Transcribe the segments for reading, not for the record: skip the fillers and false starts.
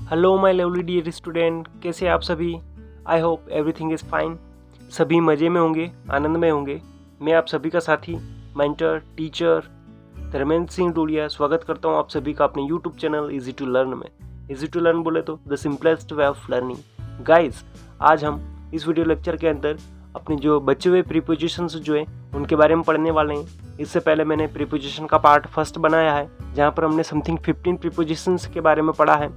Hello my lovely dear student, कैसे आप सभी। I hope everything is fine. सभी मज़े में होंगे, आनंद में होंगे। मैं आप सभी का साथी, मेंटर, टीचर धर्मेंद्र सिंह डोलिया स्वागत करता हूं आप सभी का अपने YouTube channel easy to learn में। इजी टू लर्न बोले तो the simplest way of learning. Guys, आज हम इस वीडियो लेक्चर के अंदर अपने जो बचे हुए प्रीपोजिशंस जो है उनके बारे में पढ़ने वाले हैं। इससे पहले मैंने प्रीपोजिशन का पार्ट फर्स्ट बनाया है, जहाँ पर हमने समथिंग 15 प्रीपोजिशंस के बारे में पढ़ा है।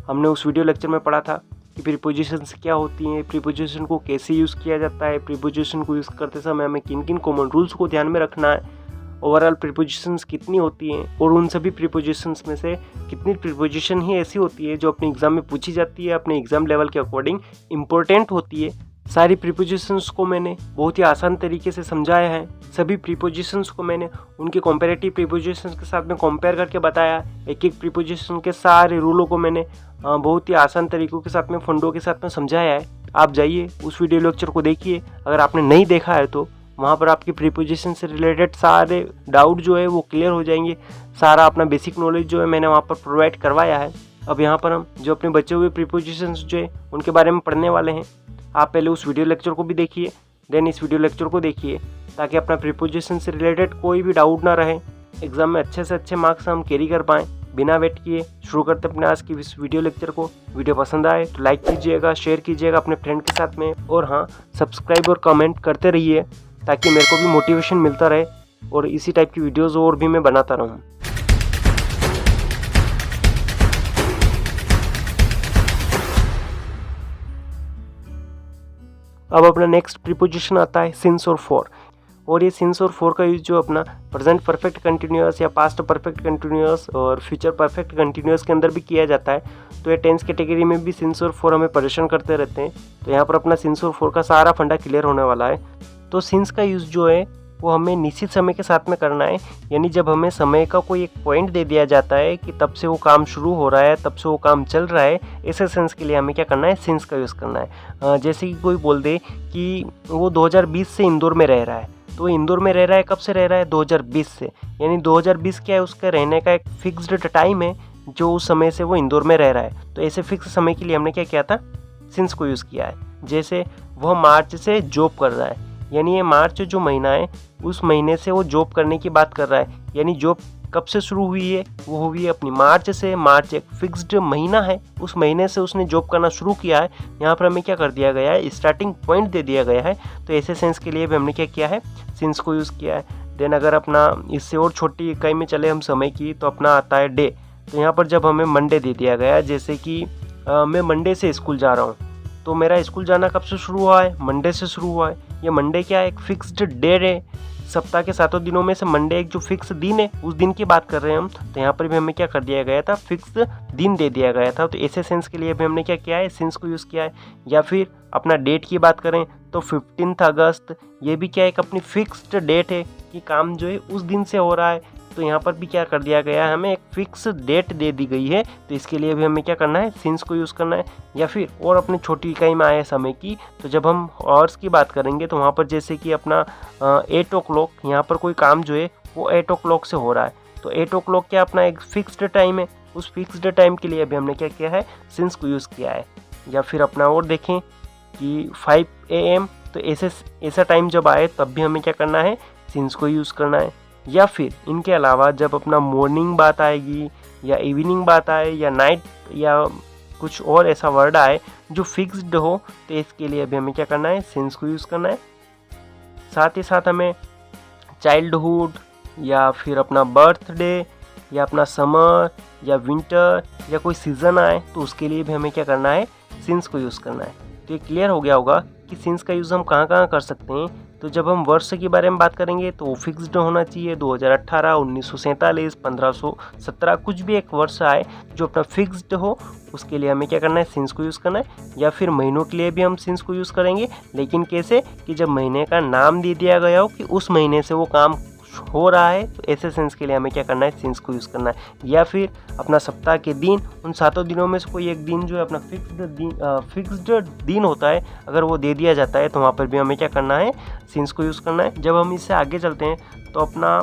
हमने उस वीडियो लेक्चर में पढ़ा था कि प्रीपोजिशंस क्या होती हैं, प्रीपोजिशन को कैसे यूज़ किया जाता है, प्रीपोजिशन को यूज़ करते समय हमें किन किन कॉमन रूल्स को ध्यान में रखना है, ओवरऑल प्रीपोजिशंस कितनी होती हैं और उन सभी प्रीपोजिशंस में से कितनी प्रीपोजिशन ही ऐसी होती है जो अपने एग्ज़ाम में पूछी जाती है, अपने एग्ज़ाम लेवल के अकॉर्डिंग इम्पोर्टेंट होती है। सारी प्रीपोजिशंस को मैंने बहुत ही आसान तरीके से समझाया है। सभी प्रीपोजिशंस को मैंने उनके कंपैरेटिव प्रीपोजिशंस के साथ में कंपेयर करके बताया। एक एक प्रीपोजिशन के सारे रूलों को मैंने बहुत ही आसान तरीकों के साथ में, फंडों के साथ में समझाया है। आप जाइए उस वीडियो लेक्चर को देखिए। अगर आपने नहीं देखा है तो वहाँ पर आपके प्रीपोजिशन से रिलेटेड सारे डाउट जो है वो क्लियर हो जाएंगे। सारा अपना बेसिक नॉलेज जो है मैंने वहाँ पर प्रोवाइड करवाया है। अब यहाँ पर हम जो अपने बचे हुए प्रीपोजिशंस जो है उनके बारे में पढ़ने वाले हैं। आप पहले उस वीडियो लेक्चर को भी देखिए, देन इस वीडियो लेक्चर को देखिए, ताकि अपना प्रीपोजिशन से रिलेटेड कोई भी डाउट ना रहे। एग्जाम में अच्छे से अच्छे मार्क्स हम कैरी कर पाएँ। बिना वेट किए शुरू करते अपने आज की इस वीडियो लेक्चर को। वीडियो पसंद आए तो लाइक कीजिएगा, शेयर कीजिएगा अपने फ्रेंड के साथ में, और हाँ, सब्सक्राइब और कमेंट करते रहिए ताकि मेरे को भी मोटिवेशन मिलता रहे और इसी टाइप की वीडियोस और भी मैं बनाता रहूँ। अब अपना नेक्स्ट प्रीपोजिशन आता है सिंस और फॉर। और ये सिंस और फॉर का यूज जो अपना प्रेजेंट परफेक्ट कंटिन्यूअस या पास्ट परफेक्ट कंटिन्यूअस और फ्यूचर परफेक्ट कंटिन्यूअस के अंदर भी किया जाता है। तो ये टेंस कैटेगरी में भी सिंस और फॉर हमें परेशान करते रहते हैं। तो यहाँ पर अपना सिंस और फॉर का सारा फंडा क्लियर होने वाला है। तो सिंस का यूज़ जो है वो हमें निश्चित समय के साथ में करना है, यानी जब हमें समय का कोई एक पॉइंट दे दिया जाता है कि तब से वो काम शुरू हो रहा है, तब से वो काम चल रहा है, ऐसे सेंस के लिए हमें क्या करना है, सिंस का यूज़ करना है। जैसे कि कोई बोल दे कि वो 2020 से इंदौर में रह रहा है, तो वो इंदौर में रह रहा है कब से रह रहा है, 2020 से, यानी 2020 क्या है, उसका रहने का एक फिक्स्ड टाइम है जो उस समय से वो इंदौर में रह रहा है। तो ऐसे फिक्स समय के लिए हमने क्या किया था, सिंस को यूज़ किया है। जैसे वह मार्च से जॉब कर रहा है, यानी ये मार्च जो महीना है उस महीने से वो जॉब करने की बात कर रहा है। यानी जॉब कब से शुरू हुई है, वो हुई है अपनी मार्च से। मार्च एक फिक्स्ड महीना है, उस महीने से उसने जॉब करना शुरू किया है। यहाँ पर हमें क्या कर दिया गया है, स्टार्टिंग पॉइंट दे दिया गया है। तो ऐसे सेंस के लिए भी हमने क्या किया है, सिंस को यूज़ किया है। देन अगर अपना इससे और छोटी इकाई में चले हम समय की, तो अपना आता है डे। तो यहाँ पर जब हमें मंडे दे दिया गया, जैसे कि मैं मंडे से स्कूल जा रहा हूँ, तो मेरा स्कूल जाना कब से शुरू हुआ है, मंडे से शुरू हुआ है। ये मंडे क्या है, एक फिक्स्ड डे है। सप्ताह के 7 दिनों में से मंडे एक जो फिक्स दिन है, उस दिन की बात कर रहे हैं हम। तो यहाँ पर भी हमें क्या कर दिया गया था, फिक्स दिन दे दिया गया था। तो ऐसे सेंस के लिए भी हमने क्या किया है, सिंस को यूज़ किया है। या फिर अपना डेट की बात करें तो 15 अगस्त, ये भी क्या एक अपनी फिक्स्ड डेट है कि काम जो है उस दिन से हो रहा है। तो यहाँ पर भी क्या कर दिया गया है, हमें एक फिक्स डेट दे दी गई है। तो इसके लिए भी हमें क्या करना है, सिंस को यूज़ करना है। या फिर और अपनी छोटी इकाई में आए समय की, तो जब हम आवर्स की बात करेंगे तो वहाँ पर जैसे कि अपना 8 o'clock, यहाँ पर कोई काम जो है वो 8 o'clock से हो रहा है। तो 8 o'clock क्या अपना एक फिक्स्ड टाइम है, उस फिक्स्ड टाइम के लिए अभी हमने क्या किया है, सिंस को यूज़ किया है। या फिर अपना और देखें कि 5 AM, तो ऐसा टाइम जब आए तब भी हमें क्या करना है, सिंस को यूज़ करना है। या फिर इनके अलावा जब अपना मॉर्निंग बात आएगी या इवनिंग बात आए या नाइट या कुछ और ऐसा वर्ड आए जो फिक्स्ड हो, तो इसके लिए भी हमें क्या करना है, सिंस को यूज़ करना है। साथ ही साथ हमें चाइल्डहुड या फिर अपना बर्थडे या अपना समर या विंटर या कोई सीज़न आए, तो उसके लिए भी हमें क्या करना है, सिंस को यूज़ करना है। तो ये क्लियर हो गया होगा कि सिंस का यूज़ हम कहाँ कहाँ कर सकते हैं। तो जब हम वर्ष के बारे में बात करेंगे तो वो फिक्स्ड होना चाहिए, 2018, 1947, 1517, कुछ भी एक वर्ष आए जो अपना फिक्स्ड हो, उसके लिए हमें क्या करना है, सिंस को यूज़ करना है। या फिर महीनों के लिए भी हम सिंस को यूज़ करेंगे, लेकिन कैसे, कि जब महीने का नाम दे दिया गया हो कि उस महीने से वो काम हो रहा है, तो ऐसे सेंस के लिए हमें क्या करना है, सिंस को यूज़ करना है। या फिर अपना सप्ताह के दिन, उन 7 दिनों में से कोई एक दिन जो है अपना फिक्स्ड दिन होता है, अगर वो दे दिया जाता है तो वहाँ पर भी हमें क्या करना है, सिंस को यूज़ करना है। जब हम इससे आगे चलते हैं तो अपना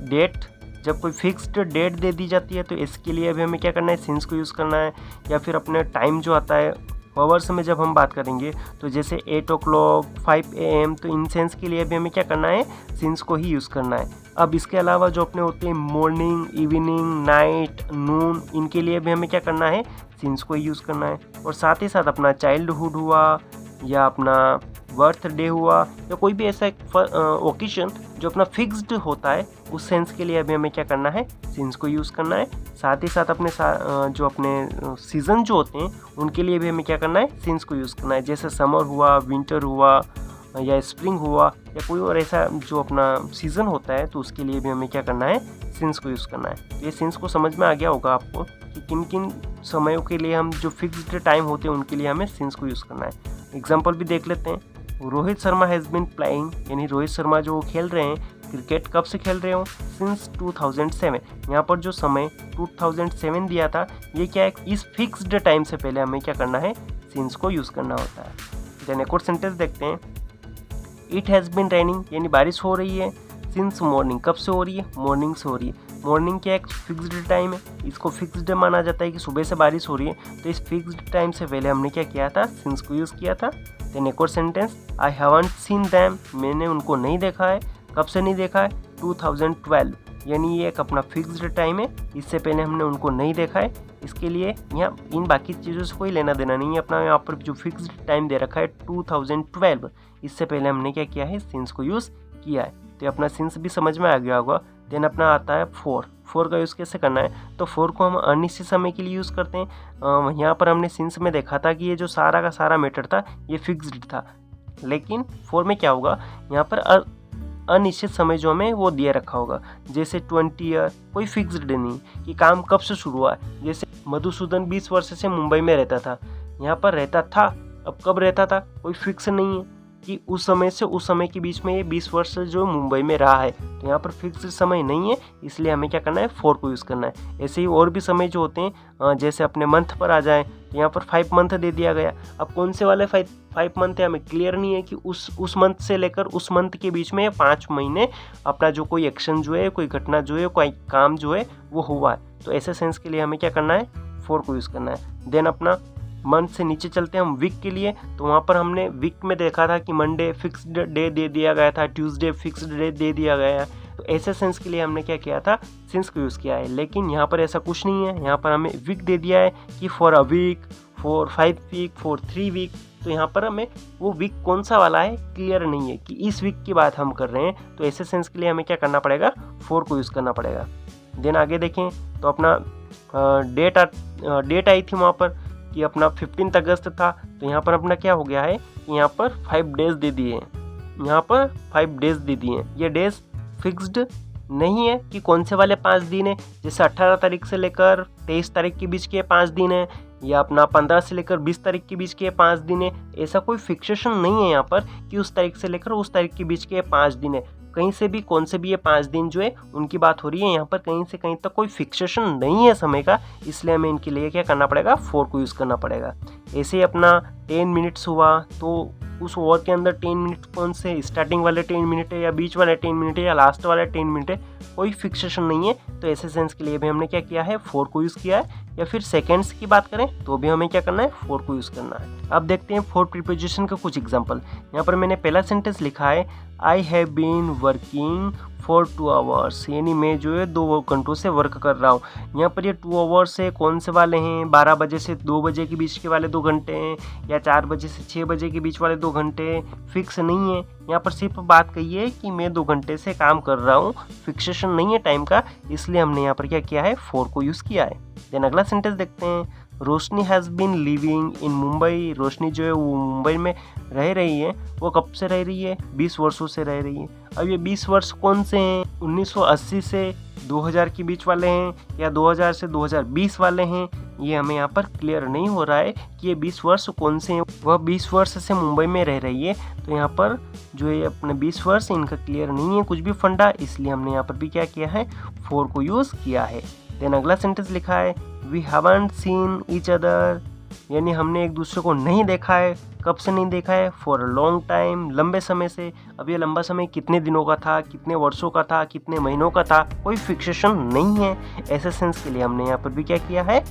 डेट जब कोई फिक्स्ड डेट दे दी जाती है तो इसके लिए अभी हमें क्या करना है, सिंस को यूज़ करना है। या फिर अपने टाइम जो आता है आवर्स में जब हम बात करेंगे तो जैसे 8 o'clock 5 AM, तो इन सेंस के लिए अभी हमें क्या करना है, सिंस को ही यूज़ करना है। अब इसके अलावा जो अपने होते हैं मॉर्निंग, इवनिंग, नाइट, नून, इनके लिए भी हमें क्या करना है, सिंस को ही यूज़ करना है। और साथ ही साथ अपना चाइल्डहुड हुआ या अपना बर्थडे हुआ या कोई भी ऐसा एक ओकेशन जो अपना फिक्स्ड होता है, उस सेंस के लिए अभी हमें क्या करना है, सिंस को यूज़ करना है। साथ ही साथ अपने जो अपने सीज़न जो होते हैं उनके लिए भी हमें क्या करना है, सिंस को यूज़ करना है। जैसे समर हुआ, विंटर हुआ या स्प्रिंग हुआ या कोई और ऐसा जो अपना सीज़न होता है, तो उसके लिए भी हमें क्या करना है, सिंस को यूज़ करना है। ये सिंस को समझ में आ गया होगा आपको कि किन किन समयों के लिए हम जो फिक्स्ड टाइम होते हैं उनके लिए हमें सिंस को यूज़ करना है। एग्जाम्पल भी देख लेते हैं। Rohit Sharma has been playing, यानी रोहित शर्मा जो खेल रहे हैं क्रिकेट, कब से खेल रहे हो, सिंस 2007। यहाँ पर जो समय 2007 दिया था, ये क्या है, इस फिक्स्ड टाइम से पहले हमें क्या करना है, सिंस को यूज़ करना होता है। देन एक और सेंटेंस देखते हैं। इट हैज़ बिन रेनिंग, यानी बारिश हो रही है, सिंस मॉर्निंग, कब से हो रही है, मॉर्निंग से हो रही है। मॉर्निंग क्या एक फिक्स्ड टाइम है, इसको फिक्स्ड माना जाता है कि सुबह से बारिश हो रही है, तो इस फिक्स्ड टाइम से पहले हमने क्या किया था, सिंस को यूज़ किया था। देन एक और sentence, I haven't seen them, मैंने उनको नहीं देखा है, कब से नहीं देखा है, 2012, यानी ये एक अपना फिक्स्ड टाइम है, इससे पहले हमने उनको नहीं देखा है। इसके लिए यहाँ इन बाकी चीज़ों से कोई लेना देना नहीं है, अपना यहाँ पर जो फिक्स्ड टाइम दे रखा है 2012, इससे पहले हमने क्या किया है, सिंस को यूज़ किया है। तो अपना सिंस भी समझ में आ गया होगा। देन अपना आता है फोर का यूज़ कैसे करना है, तो फोर को हम अनिश्चित समय के लिए यूज़ करते हैं। यहाँ पर हमने सिंस में देखा था कि ये जो सारा का सारा मैटर था ये फिक्स्ड था, लेकिन फोर में क्या होगा, यहाँ पर अनिश्चित समय जो हमें वो दिया रखा होगा। जैसे 20 ईयर, कोई फिक्स्ड नहीं कि काम कब से शुरू हुआ है। जैसे मधुसूदन 20 वर्ष से मुंबई में रहता था, यहाँ पर रहता था, अब कब रहता था कोई फिक्स नहीं है कि उस समय से उस समय के बीच में ये 20 वर्ष जो मुंबई में रहा है, तो यहाँ पर फिक्स समय नहीं है, इसलिए हमें क्या करना है, फोर को यूज़ करना है। ऐसे ही और भी समय जो होते हैं, जैसे अपने मंथ पर आ जाए, तो यहाँ पर 5 मंथ दे दिया गया। अब कौन से वाले 5 मंथ है हमें क्लियर नहीं है कि उस मंथ से लेकर उस मंथ के बीच में 5 महीने अपना जो कोई एक्शन जो है, कोई घटना जो है, कोई काम जो है वो हुआ है, तो ऐसे सेंस के लिए हमें क्या करना है, फोर को यूज़ करना है। देन अपना मंथ से नीचे चलते हैं हम वीक के लिए, तो वहाँ पर हमने वीक में देखा था कि मंडे फिक्स्ड डे दे दिया गया था, ट्यूसडे फिक्स्ड डे दे दिया गया है, तो ऐसे सेंस के लिए हमने क्या किया था, सिंस को यूज़ किया है। लेकिन यहाँ पर ऐसा कुछ नहीं है, यहाँ पर हमें वीक दे दिया है कि for a week, for 5 week, for 3 week, तो यहाँ पर हमें वो वीक कौन सा वाला है क्लियर नहीं है कि इस वीक की बात हम कर रहे हैं, तो ऐसे सेंस के लिए हमें क्या करना पड़ेगा, फोर को यूज़ करना पड़ेगा। देन आगे देखें तो अपना डेट आई थी वहाँ पर कि अपना 15 अगस्त था, तो यहाँ पर अपना क्या हो गया है कि यहाँ पर 5 डेज दे दिए हैं, यहाँ पर 5 डेज दे दिए हैं। ये डेज फिक्स्ड नहीं है कि कौन से वाले 5 दिन है, जैसे 18 तारीख से लेकर 23 तारीख के बीच के 5 दिन है, या अपना 15 से लेकर 20 तारीख के बीच के 5 दिन है। ऐसा कोई फिक्सेशन नहीं है यहाँ पर कि उस तारीख से लेकर उस तारीख के बीच के 5 दिन है। कहीं से भी कौन से भी ये 5 दिन जो है उनकी बात हो रही है, यहाँ पर कहीं से कहीं तक कोई फिक्सेशन नहीं है समय का, इसलिए हमें इनके लिए क्या करना पड़ेगा, फोर को यूज़ करना पड़ेगा। ऐसे ही अपना 10 मिनट्स हुआ, तो उस ओवर के अंदर 10 मिनट कौन से, स्टार्टिंग वाले 10 मिनट है या बीच वाले 10 मिनट है या लास्ट वाले 10 मिनट है, कोई फिक्सेशन नहीं है, तो ऐसे सेंस के लिए भी हमने क्या किया है, फोर को यूज़ किया है। या फिर सेकेंड्स की बात करें तो भी हमें क्या करना है, फोर को यूज़ करना है। अब देखते हैं फोर प्रीपोजिशन का कुछ एग्जाम्पल। यहाँ पर मैंने पहला सेंटेंस लिखा है, I have been working for 2 hours, यानी मैं जो है 2 घंटों से वर्क कर रहा हूँ। यहाँ पर ये 2 आवर्स है, कौन से वाले हैं, 12 बजे से 2 बजे के बीच के वाले 2 घंटे हैं, या 4 बजे से 6 बजे के बीच वाले 2 घंटे, फिक्स नहीं है। यहाँ पर सिर्फ बात कही है कि मैं 2 घंटे से काम कर रहा हूँ, फिक्सेशन नहीं है टाइम का, इसलिए हमने यहाँ पर क्या किया है, फोर को यूज़ किया है। देन अगला सेंटेंस देखते हैं, Roshni has been living in Mumbai, Roshni जो है वो मुंबई में रह रही है। वो कब से रह रही है, 20 वर्षों से रह रही है। अब ये 20 वर्ष कौन से हैं, 1980 से 2000 के बीच वाले हैं या 2000 से 2020 वाले हैं, ये हमें यहाँ पर क्लियर नहीं हो रहा है कि ये 20 वर्ष कौन से हैं। वह 20 वर्ष से मुंबई में रह रही है, तो यहाँ पर जो है अपने 20 वर्ष इनका क्लियर नहीं है कुछ भी फंडा, इसलिए हमने यहाँ पर भी क्या किया है, फोर को यूज़ किया है। देन अगला सेंटेंस लिखा है, we haven't seen each other यानी हमने एक दूसरे को नहीं देखा है। कब से नहीं देखा है? फॉर अ लॉन्ग टाइम, लंबे समय से। अब ये लंबा समय कितने दिनों का था, कितने वर्षों का था, कितने महीनों का था, कोई फिक्सेशन नहीं है। ऐसे सेंस के लिए हमने यहाँ पर भी क्या किया है?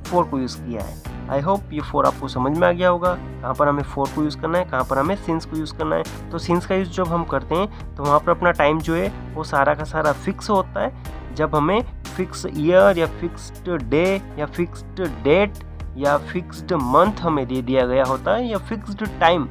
फॉर को यूज़ किया है। आई होप ये फॉर आपको समझ में आ गया होगा, कहाँ पर हमें फॉर को यूज़ करना है, कहाँ पर हमें सिंस को यूज़ करना है। तो सिंस का यूज़ जब हम करते हैं तो वहाँ पर अपना टाइम जो है वो सारा का सारा फिक्स होता है। जब हमें फिक्स ईयर या फिक्स्ड डे या फिक्स्ड डेट या फिक्स्ड मंथ हमें दे दिया गया होता है या फिक्स्ड टाइम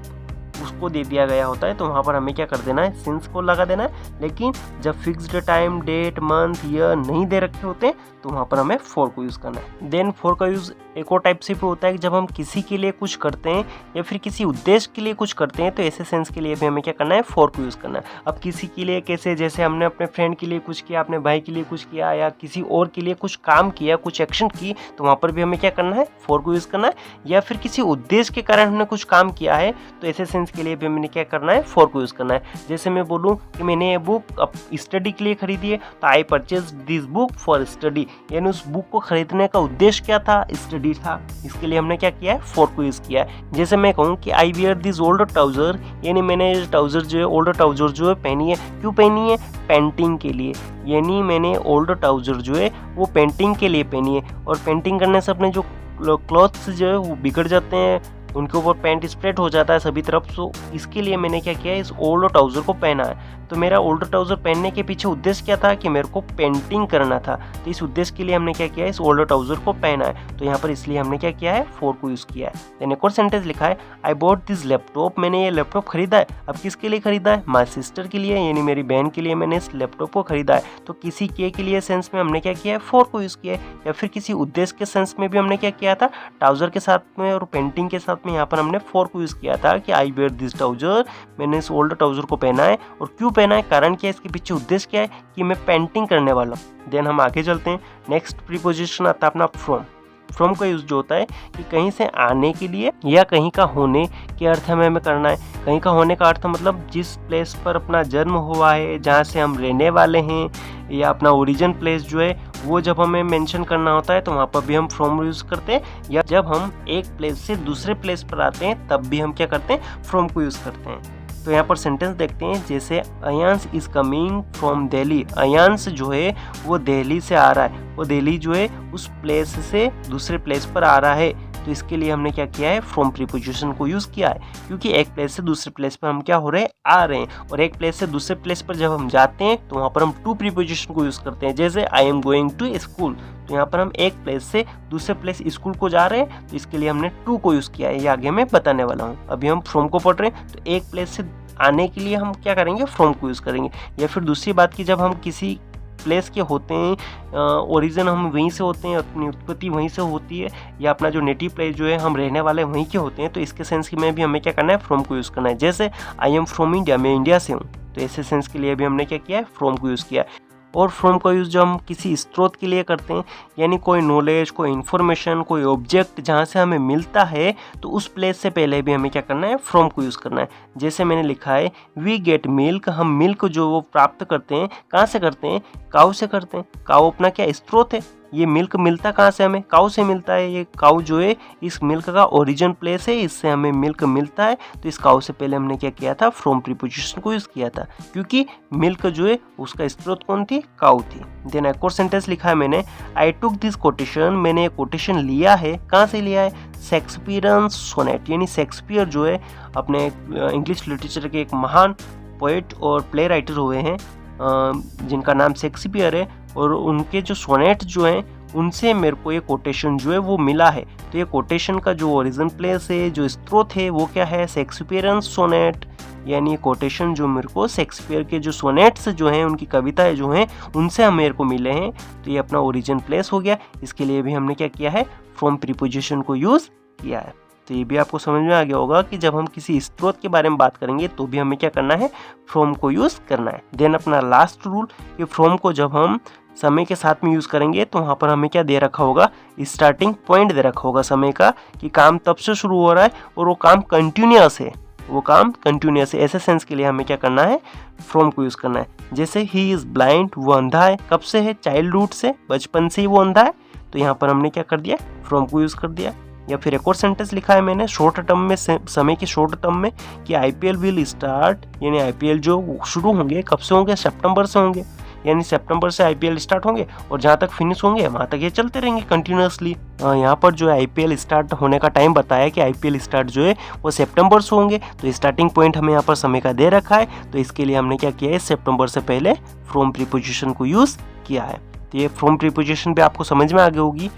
उसको दे दिया गया होता है, तो वहाँ पर हमें क्या कर देना है? सिंस को लगा देना है। लेकिन जब fixed time, date, month, year नहीं दे रखे होते तो वहाँ पर हमें फॉर को यूज़ करना है। देन फॉर का यूज़ एक और टाइप से भी होता है कि जब हम किसी के लिए कुछ करते हैं या फिर किसी उद्देश्य के लिए कुछ करते हैं तो ऐसे सेंस के लिए भी हमें क्या करना है? फॉर को यूज़ करना है। अब किसी के लिए कैसे? जैसे हमने अपने फ्रेंड के लिए कुछ किया, अपने भाई के लिए कुछ किया या किसी और के लिए कुछ काम किया, कुछ एक्शन की, तो वहाँ पर भी हमें क्या करना है? फॉर को यूज़ करना है। या फिर किसी उद्देश्य के कारण हमने कुछ काम किया है तो ऐसे सेंस के लिए भी हमें क्या करना है? फॉर को यूज़ करना है। जैसे मैं बोलूँ कि मैंने ये बुक अब स्टडी के लिए खरीदी है तो I purchase this book for study, यानी उस बुक को खरीदने का उद्देश्य क्या था? स्टडी था। इसके लिए हमने क्या किया है? फॉर को यूज़ किया है। जैसे मैं कहूँ कि I wear this old trouser, यानी मैंने ट्राउजर जो है, ओल्ड ट्राउजर जो है पहनी है। क्यों पहनी है? पेंटिंग के लिए। यानी मैंने ओल्ड ट्राउजर जो है वो पेंटिंग के लिए पहनी है। और पेंटिंग करने से अपने जो क्लॉथ्स जो है वो बिगड़ जाते हैं, उनके ऊपर पेंट स्प्रेड हो जाता है सभी तरफ। सो इसके लिए मैंने क्या किया है? इस ओल्ड ट्राउज़र को पहना है। तो मेरा ओल्ड ट्राउज़र पहनने के पीछे उद्देश्य क्या था? कि मेरे को पेंटिंग करना था। तो इस उद्देश्य के लिए हमने क्या किया है? इस ओल्ड ट्राउज़र को पहना है। तो यहाँ पर इसलिए हमने क्या किया है? फॉर को यूज़ किया है। देन एक और सेंटेंस लिखा है, आई बॉट दिस लैपटॉप, मैंने ये लैपटॉप खरीदा है। अब किसके लिए खरीदा है? माई सिस्टर के लिए, यानी मेरी बहन के लिए मैंने इस लैपटॉप को खरीदा है। तो किसी के लिए सेंस में हमने क्या किया है? फॉर को यूज़ किया है। या फिर किसी उद्देश्य के सेंस में भी हमने क्या किया था? ट्राउज़र के साथ में और पेंटिंग के साथ में यहाँ पर हमने फॉर को यूज़ किया था कि आई वेयर दिस ट्राउजर, मैंने इस ओल्ड ट्राउजर को पहना है। और क्यों पहना है? कारण क्या है? इसके पीछे उद्देश्य क्या है? कि मैं पेंटिंग करने वाला हूँ। देन हम आगे चलते हैं। नेक्स्ट प्रीपोजिशन आता है अपना फ्रॉम। फ्रॉम का यूज़ जो होता है कि कहीं से आने के लिए या कहीं का होने के अर्थ में हमें करना है। कहीं का होने का अर्थ मतलब जिस प्लेस पर अपना जन्म हुआ है, जहाँ से हम रहने वाले हैं, या अपना ओरिजिन प्लेस जो है वो जब हमें मेंशन करना होता है तो वहाँ पर भी हम फ्रॉम यूज़ करते हैं। या जब हम एक प्लेस से दूसरे प्लेस पर आते हैं तब भी हम क्या करते हैं? फ्रॉम को यूज़ करते हैं। तो यहाँ पर सेंटेंस देखते हैं, जैसे Ayansh is coming from Delhi. Ayansh जो है वो दिल्ली से आ रहा है, वो दिल्ली जो है उस प्लेस से दूसरे प्लेस पर आ रहा है। तो इसके लिए हमने क्या किया है? फ्रॉम प्रीपोजिशन को यूज़ किया है, क्योंकि एक प्लेस से दूसरे प्लेस पर हम क्या हो रहे हैं? आ रहे हैं। और एक प्लेस से दूसरे प्लेस पर जब हम जाते हैं तो वहाँ पर हम टू प्रीपोजिशन को यूज़ करते हैं। जैसे I am going to school, तो यहाँ पर हम एक प्लेस से दूसरे प्लेस स्कूल को जा रहे हैं, तो इसके लिए हमने टू को यूज़ किया है। ये आगे मैं बताने वाला हूँ। अभी हम फ्रॉम को पढ़ रहे हैं, तो एक प्लेस से आने के लिए हम क्या करेंगे? फ्रॉम को यूज़ करेंगे। या फिर दूसरी बात की, जब हम किसी प्लेस के होते हैं, ओरिजिन हम वहीं से होते हैं, अपनी उत्पत्ति वहीं से होती है, या अपना जो नेटिव प्लेस जो है हम रहने वाले वहीं के होते हैं, तो इसके सेंस में भी हमें क्या करना है? फ्रॉम को यूज़ करना है। जैसे आई एम फ्रॉम इंडिया, मैं इंडिया से हूँ, तो ऐसे सेंस के लिए भी हमने क्या किया है? फ्रॉम को यूज़ किया है। और फ्रॉम का यूज़ जो हम किसी स्रोत के लिए करते हैं, यानी कोई नॉलेज, कोई इन्फॉर्मेशन, कोई ऑब्जेक्ट जहाँ से हमें मिलता है, तो उस प्लेस से पहले भी हमें क्या करना है? फ्रॉम को यूज़ करना है। जैसे मैंने लिखा है वी गेट मिल्क, हम मिल्क जो वो प्राप्त करते हैं, कहाँ से करते हैं? काऊ से करते हैं। काऊ अपना क्या स्रोत है? ये मिल्क मिलता कहाँ से? हमें काऊ से मिलता है। ये काऊ जो है इस मिल्क का ओरिजिन प्लेस है, इससे हमें मिल्क मिलता है। तो इस काऊ से पहले हमने क्या किया था? फ्रॉम प्रीपोजिशन को यूज़ किया था, क्योंकि मिल्क जो है उसका स्रोत कौन थी? काऊ थी। देन एक और सेंटेंस लिखा है मैंने, आई टुक दिस कोटेशन, मैंने ये कोटेशन लिया है। कहाँ से लिया है? शेक्सपियरन सोनेट, यानी शेक्सपियर जो है अपने इंग्लिश लिटरेचर के एक महान पोएट और प्ले राइटर हुए हैं, जिनका नाम शेक्सपियर है। और उनके जो सोनेट जो हैं उनसे मेरे को ये कोटेशन जो है वो मिला है। तो ये कोटेशन का जो ओरिजिन प्लेस है, जो स्रोत है, वो क्या है? शेक्सपियरन सोनेट, यानी कोटेशन जो मेरे को शेक्सपियर के जो सोनेट्स जो हैं, उनकी कविताएं जो हैं, उनसे मेरे को मिले हैं। तो ये अपना ओरिजिन प्लेस हो गया। इसके लिए भी हमने क्या किया है? फ्रॉम प्रीपोजिशन को यूज़ किया है। तो ये भी आपको समझ में आ गया होगा कि जब हम किसी स्रोत के बारे में बात करेंगे तो भी हमें क्या करना है? फ्रॉम को यूज़ करना है। देन अपना लास्ट रूल, कि फ्रॉम को जब हम समय के साथ में यूज़ करेंगे तो वहाँ पर हमें क्या दे रखा होगा? स्टार्टिंग पॉइंट दे रखा होगा समय का, कि काम तब से शुरू हो रहा है और वो काम कंटिन्यूअस है, वो काम कंटिन्यूअस है। ऐसे सेंस के लिए हमें क्या करना है? फ्रॉम को यूज़ करना है। जैसे ही इज़ ब्लाइंड, वो अंधा है। कब से है? चाइल्डहुड से, बचपन से ही वो अंधा है। तो यहाँ पर हमने क्या कर दिया? फ्रॉम को यूज़ कर दिया। या फिर एक और सेंटेंस लिखा है मैंने शॉर्ट टर्म में, समय के शॉर्ट टर्म में, कि IPL विल स्टार्ट, यानी IPL जो शुरू होंगे कब से होंगे, सितंबर से होंगे, यानी सितंबर से IPL स्टार्ट होंगे और जहाँ तक फिनिश होंगे वहाँ तक ये चलते रहेंगे कंटिन्यूसली। यहाँ पर जो है IPL स्टार्ट होने का टाइम बताया कि IPL स्टार्ट जो है वो सितंबर से होंगे, तो स्टार्टिंग पॉइंट हमें यहाँ पर समय का दे रखा है, तो इसके लिए हमने क्या किया है, सितंबर से पहले फ्रॉम प्रीपोजिशन को यूज़ किया है। तो ये फ्रॉम प्रीपोजिशन भी आपको समझ में आ गई होगी।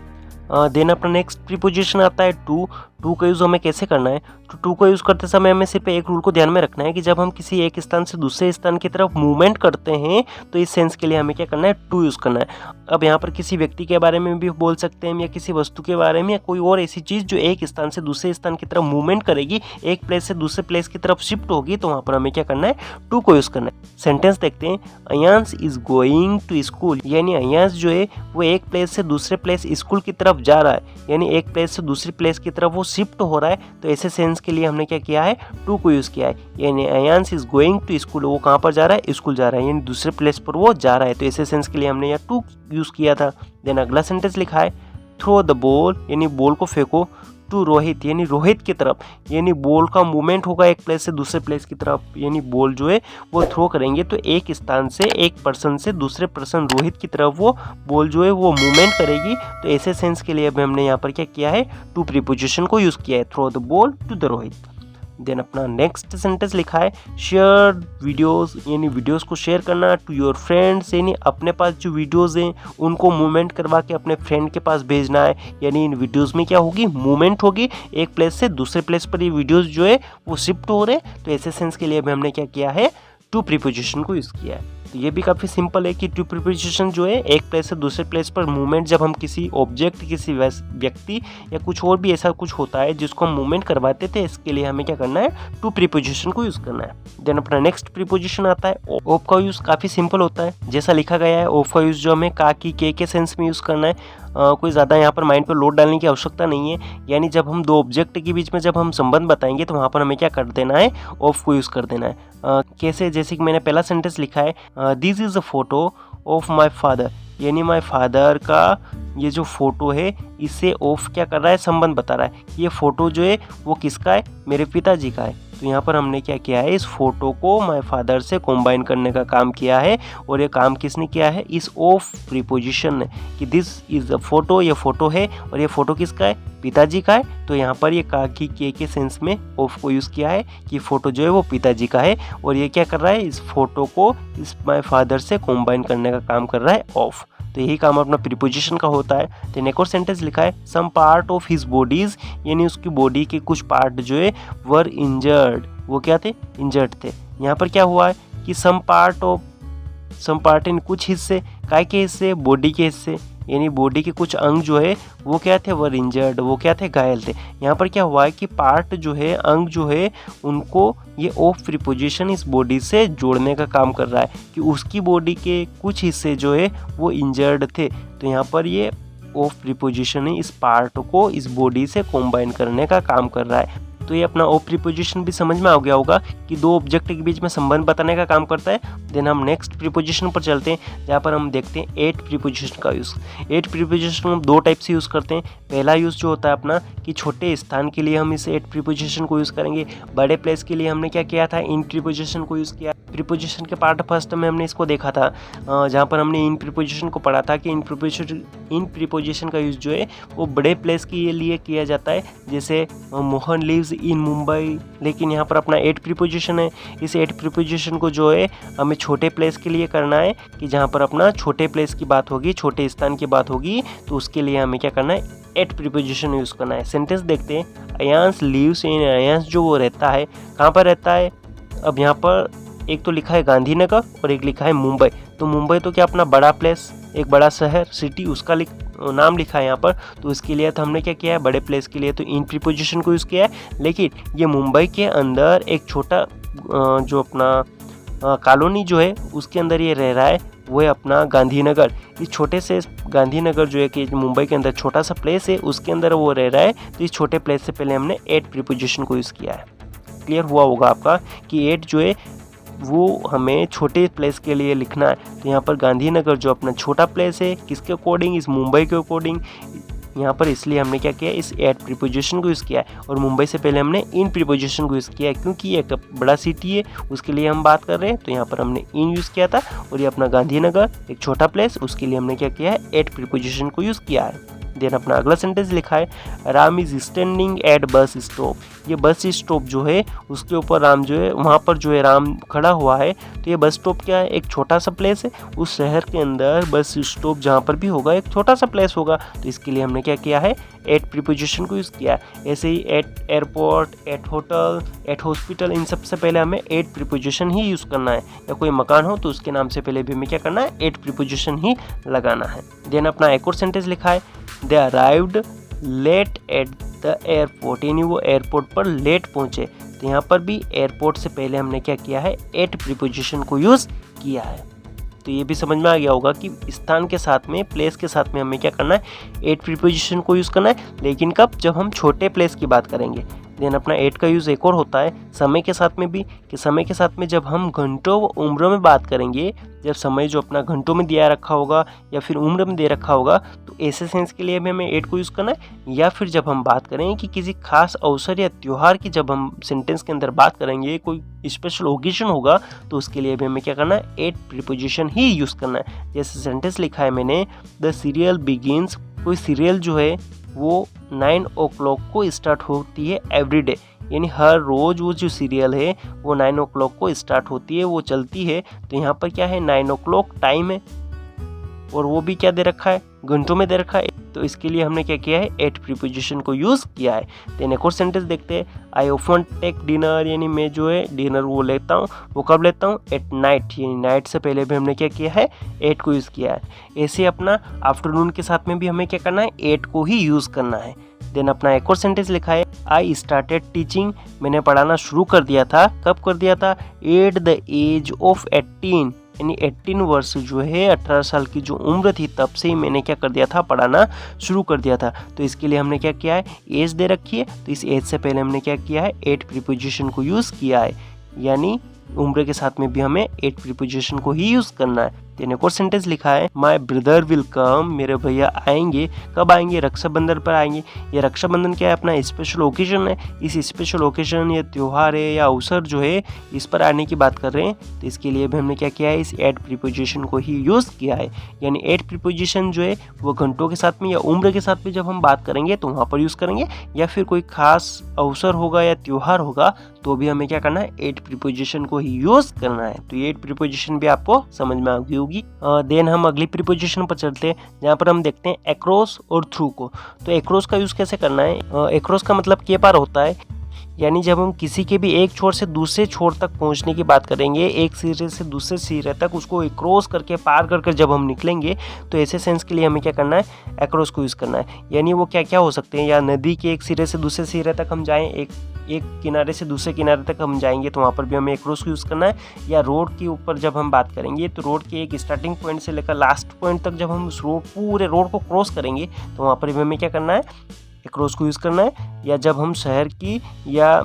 देन अपना नेक्स्ट प्रीपोजिशन आता है टू। टू का यूज़ हमें कैसे करना है, तो टू का यूज़ करते समय हमें सिर्फ एक रूल को ध्यान में रखना है कि जब हम किसी एक स्थान से दूसरे स्थान की तरफ मूवमेंट करते हैं तो इस सेंस के लिए हमें क्या करना है, टू यूज़ करना है। अब यहाँ पर किसी व्यक्ति के बारे में भी बोल सकते हैं या किसी वस्तु के बारे में या कोई और ऐसी चीज़ जो एक स्थान से दूसरे स्थान की तरफ मूवमेंट करेगी, एक प्लेस से दूसरे प्लेस की तरफ शिफ्ट होगी, तो वहाँ पर हमें क्या करना है, टू को यूज़ करना है। सेंटेंस देखते हैं, Ayansh is going to school, यानी अयांश जो है वो एक प्लेस से दूसरे प्लेस स्कूल की तरफ जा रहा है, यानी एक प्लेस से दूसरी प्लेस की तरफ वो शिफ्ट हो रहा है, तो ऐसे सेंस के लिए हमने क्या किया है, टू को यूज़ किया है। यानी Ayansh is going to school, वो कहाँ पर जा रहा है, स्कूल जा रहा है, यानी दूसरे प्लेस पर वो जा रहा है, तो ऐसे सेंस के लिए हमने यहाँ टू यूज़ किया था। देन अगला सेंटेंस लिखा है, थ्रो द बॉल, यानी बॉल को फेंको, टू रोहित, यानी रोहित की तरफ, यानी बॉल का मूवमेंट होगा एक प्लेस से दूसरे प्लेस की तरफ, यानी बॉल जो है वो थ्रो करेंगे तो एक स्थान से एक पर्सन से दूसरे पर्सन रोहित की तरफ वो बॉल जो है वो मूवमेंट करेगी, तो ऐसे सेंस के लिए अब हमने यहाँ पर क्या किया है, टू प्रीपोजिशन को यूज़ किया है, throw the ball to the Rohit. Then अपना नेक्स्ट सेंटेंस लिखा है, शेयर वीडियोस, यानी वीडियोस को शेयर करना, टू योर फ्रेंड्स, यानी अपने पास जो वीडियोस हैं उनको मूवमेंट करवा के अपने फ्रेंड के पास भेजना है, यानी इन वीडियोस में क्या होगी, मूवमेंट होगी, एक प्लेस से दूसरे प्लेस पर ये वीडियोस जो है वो शिफ्ट हो रहे हैं, तो ऐसे सेंस के लिए भी हमने क्या किया है, टू प्रीपोजिशन को यूज़ किया है। तो ये भी काफ़ी सिंपल है कि टू प्रीपोजिशन जो है एक प्लेस से दूसरे प्लेस पर मूवमेंट, जब हम किसी ऑब्जेक्ट, किसी व्यक्ति या कुछ और भी ऐसा कुछ होता है जिसको हम मूवमेंट करवाते थे, इसके लिए हमें क्या करना है, टू प्रीपोजिशन को यूज़ करना है। देन अपना नेक्स्ट प्रीपोजिशन आता है ऑफ का यूज़ काफ़ी सिंपल होता है, जैसा लिखा गया है, ऑफ का यूज़ जो हमें का की के सेंस में यूज़ करना है। कोई ज़्यादा यहाँ पर माइंड पर लोड डालने की आवश्यकता नहीं है, यानी जब हम दो ऑब्जेक्ट के बीच में जब हम संबंध बताएंगे तो वहाँ पर हमें क्या कर देना है, ऑफ को यूज़ कर देना है। कैसे, जैसे कि मैंने पहला सेंटेंस लिखा है, this is a photo of my father, यानी माई फादर का ये जो फोटो है इससे ऑफ क्या कर रहा है, संबंध बता रहा है, ये फोटो जो है वो किसका है, मेरे पिताजी का है। तो यहाँ पर हमने क्या किया है, इस फोटो को माय फादर से कंबाइन करने का काम किया है, और ये काम किसने किया है, इस ऑफ प्रीपोजिशन ने, कि दिस इज अ फोटो, ये फोटो है और ये फोटो किसका है, पिताजी का है। तो यहाँ पर ये का की के सेंस में ऑफ को यूज़ किया है कि फोटो जो है वो पिताजी का है, और ये क्या कर रहा है, इस फोटो को इस माय फादर से कंबाइन करने का काम कर रहा है ऑफ। तो यही काम अपना प्रीपोजिशन का होता है। तो एक और सेंटेंस लिखा है, some part of his bodies, यानी उसकी बॉडी के कुछ पार्ट जो है वर इंजर्ड, वो क्या थे, इंजर्ड थे। यहाँ पर क्या हुआ है कि सम पार्ट इन कुछ हिस्से, काय के हिस्से, बॉडी के हिस्से, यानी बॉडी के कुछ अंग जो है वो क्या थे, वर इंजर्ड, वो क्या थे, घायल थे। यहाँ पर क्या हुआ है कि पार्ट जो है, अंग जो है, उनको ये ऑफ प्रीपोजिशन इस बॉडी से जोड़ने का काम कर रहा है कि उसकी बॉडी के कुछ हिस्से जो है वो इंजर्ड थे। तो यहाँ पर ये ऑफ प्रीपोजिशन है इस पार्ट को इस बॉडी से कंबाइन करने का काम कर रहा है। तो ये अपना ऑफ प्रीपोजिशन भी समझ में आ गया होगा कि दो ऑब्जेक्ट के बीच में संबंध बताने का काम करता है। देन हम नेक्स्ट प्रीपोजिशन पर चलते हैं, जहाँ पर हम देखते हैं एट प्रीपोजिशन का यूज़। एट प्रीपोजिशन हम दो टाइप से यूज़ करते हैं। पहला यूज़ जो होता है अपना कि छोटे स्थान के लिए हम इस एट प्रीपोजिशन को यूज़ करेंगे। बड़े प्लेस के लिए हमने क्या किया था, इन प्रीपोजिशन को यूज़ किया। प्रीपोजिशन के पार्ट फर्स्ट में हमने इसको देखा था, जहाँ पर हमने इन प्रीपोजिशन को पढ़ा था कि इन प्रीपोजिशन का यूज़ जो है वो बड़े प्लेस के लिए किया जाता है, जैसे मोहन लिव्स इन मुंबई। लेकिन यहाँ पर अपना एट प्रीपोजिशन है, इस एट प्रीपोजिशन को जो है हमें छोटे प्लेस के लिए करना है, कि जहाँ पर अपना छोटे प्लेस की बात होगी, छोटे स्थान की बात होगी, तो उसके लिए हमें क्या करना है, एट प्रीपोजिशन यूज़ करना है। सेंटेंस देखते हैं, अयांश लिव्स इन, अयांश जो वो रहता है, कहाँ पर रहता है। अब यहाँ पर एक तो लिखा है गांधीनगर और एक लिखा है मुंबई। तो मुंबई तो क्या अपना बड़ा प्लेस, एक बड़ा शहर, सिटी, उसका नाम लिखा है यहाँ पर। तो इसके लिए तो हमने क्या किया है, बड़े प्लेस के लिए तो इन प्रीपोजिशन को यूज़ किया है। लेकिन ये मुंबई के अंदर एक छोटा जो अपना कॉलोनी जो है उसके अंदर ये रह रहा है, वो है अपना गांधीनगर। इस छोटे से गांधीनगर जो है कि मुंबई के अंदर छोटा सा प्लेस है, उसके अंदर वो रह रहा है। तो इस छोटे प्लेस से पहले हमने एट प्रीपोजिशन को यूज़ किया है। क्लियर हुआ होगा आपका कि एट जो है वो हमें छोटे प्लेस के लिए लिखना है। तो यहाँ पर गांधीनगर जो अपना छोटा प्लेस है, किसके अकॉर्डिंग, इस मुंबई के अकॉर्डिंग, यहाँ पर इसलिए हमने क्या किया, इस एट प्रीपोजिशन को यूज़ किया है। और मुंबई से पहले हमने इन प्रीपोजिशन को यूज़ किया है, क्योंकि ये एक बड़ा सिटी है उसके लिए हम बात कर रहे हैं, तो यहाँ पर हमने इन यूज़ किया था। और ये अपना गांधीनगर एक छोटा प्लेस, उसके लिए हमने क्या किया है, एट प्रीपोजिशन को यूज़ किया है। देन अपना अगला सेंटेंस लिखा है, Ram is standing at bus stop. ये बस स्टॉप जो है उसके ऊपर राम जो है, वहाँ पर जो है राम खड़ा हुआ है। तो ये बस स्टॉप क्या है, एक छोटा सा प्लेस है। उस शहर के अंदर बस स्टॉप जहाँ पर भी होगा एक छोटा सा प्लेस होगा, तो इसके लिए हमने क्या किया है, एट प्रीपोजिशन को यूज़ किया है। ऐसे ही at airport, at hotel, at hospital, इन सबसे पहले हमें एट प्रीपोजिशन ही यूज़ करना है। या कोई मकान हो तो उसके नाम से पहले भी हमें क्या करना है, एट प्रीपोजिशन ही लगाना है। देन अपना एक और सेंटेंस लिखा है, they arrived late at the airport, यानी वो एयरपोर्ट पर लेट पहुँचे। तो यहाँ पर भी एयरपोर्ट से पहले हमने क्या किया है, एट प्रीपोजिशन को यूज़ किया है। तो ये भी समझ में आ गया होगा कि स्थान के साथ में, प्लेस के साथ में हमें क्या करना है, एट प्रीपोजिशन को यूज़ करना है। लेकिन कब, जब हम छोटे प्लेस की बात करेंगे। देन अपना एट का यूज़ एक और होता है समय के साथ में भी, कि समय के साथ में जब हम घंटों व उम्रों में बात करेंगे, जब समय जो अपना घंटों में दिया रखा होगा या फिर उम्र में दे रखा होगा, तो ऐसे सेंस के लिए भी हमें एट को यूज़ करना है। या फिर जब हम बात करें कि किसी खास अवसर या त्यौहार की, जब हम सेंटेंस के अंदर बात करेंगे, कोई स्पेशल ओकेजन होगा, तो उसके लिए भी हमें क्या करना है, एट प्रीपोजिशन ही यूज़ करना है। जैसे सेंटेंस लिखा है मैंने, द सीरियल बिगिंस, कोई सीरियल जो है वो 9 o'clock को स्टार्ट होती है एवरी डे, यानी हर रोज़ वो जो सीरियल है वो 9 o'clock को स्टार्ट होती है, वो चलती है। तो यहाँ पर क्या है, 9 o'clock टाइम है, और वो भी क्या दे रखा है, घंटों में दे रखा है। तो इसके लिए हमने क्या किया है, एट प्रीपोजिशन को यूज़ किया है। देन एक और सेंटेंस देखते हैं, आई ऑफन टेक डिनर, यानी मैं जो है डिनर वो लेता हूँ, वो कब लेता हूँ, एट नाइट, यानी नाइट से पहले भी हमने क्या किया है, एट को यूज़ किया है। ऐसे अपना आफ्टरनून के साथ में भी हमें क्या करना है, एट को ही यूज़ करना है। देन अपना एक और सेंटेंस लिखा है, आई स्टार्टेड टीचिंग, मैंने पढ़ाना शुरू कर दिया था, कब कर दिया था, एट द एज ऑफ 18, यानी 18 वर्ष जो है, 18 साल की जो उम्र थी, तब से ही मैंने क्या कर दिया था, पढ़ाना शुरू कर दिया था। तो इसके लिए हमने क्या किया है, एज दे रखी है, तो इस एज से पहले हमने क्या किया है, एट प्रीपोजिशन को यूज़ किया है, यानी उम्र के साथ में भी हमें एट प्रीपोजिशन को ही यूज़ करना है। देन एक और सेंटेंस लिखा है, माय ब्रदर विल कम, मेरे भैया आएंगे, कब आएंगे, रक्षाबंधन पर आएंगे। ये रक्षाबंधन क्या है, अपना स्पेशल ओकेजन है। इस स्पेशल ओकेजन या त्यौहार है या अवसर जो है, इस पर आने की बात कर रहे हैं। तो इसके लिए भी हमने क्या किया है, इस एट प्रीपोजिशन को ही यूज़ किया है। यानी एट प्रीपोजिशन जो है वो घंटों के साथ में या उम्र के साथ में जब हम बात करेंगे तो वहाँ पर यूज़ करेंगे, या फिर कोई खास अवसर होगा या त्यौहार होगा तो भी हमें क्या करना है, एट प्रीपोजिशन को ही यूज़ करना है। तो ये एट प्रीपोजिशन भी आपको समझ में आ गई होगी। देन हम अगली प्रीपोजिशन पर चलते हैं, जहाँ पर हम देखते हैं अक्रॉस और थ्रू को। तो अक्रॉस का यूज़ कैसे करना है, अक्रॉस का मतलब के पार होता है, यानी जब हम किसी के भी एक छोर से दूसरे छोर तक पहुंचने की बात करेंगे, एक सिरे से दूसरे सिरे तक उसको क्रॉस करके, पार करके जब हम निकलेंगे, तो ऐसे सेंस के लिए हमें क्या करना है, अक्रॉस को यूज़ करना है। यानी वो क्या क्या हो सकते हैं, या नदी के एक सिरे से दूसरे सिरे तक हम जाएं, एक किनारे से दूसरे किनारे तक हम जाएंगे तो वहाँ पर भी हमें अक्रॉस को यूज़ करना है। या रोड के ऊपर जब हम बात करेंगे, तो रोड के एक स्टार्टिंग पॉइंट से लेकर लास्ट पॉइंट तक जब हम उस पूरे रोड को क्रॉस करेंगे तो वहाँ पर भी हमें क्या करना है, अक्रॉस को यूज़ करना है। या जब हम शहर की या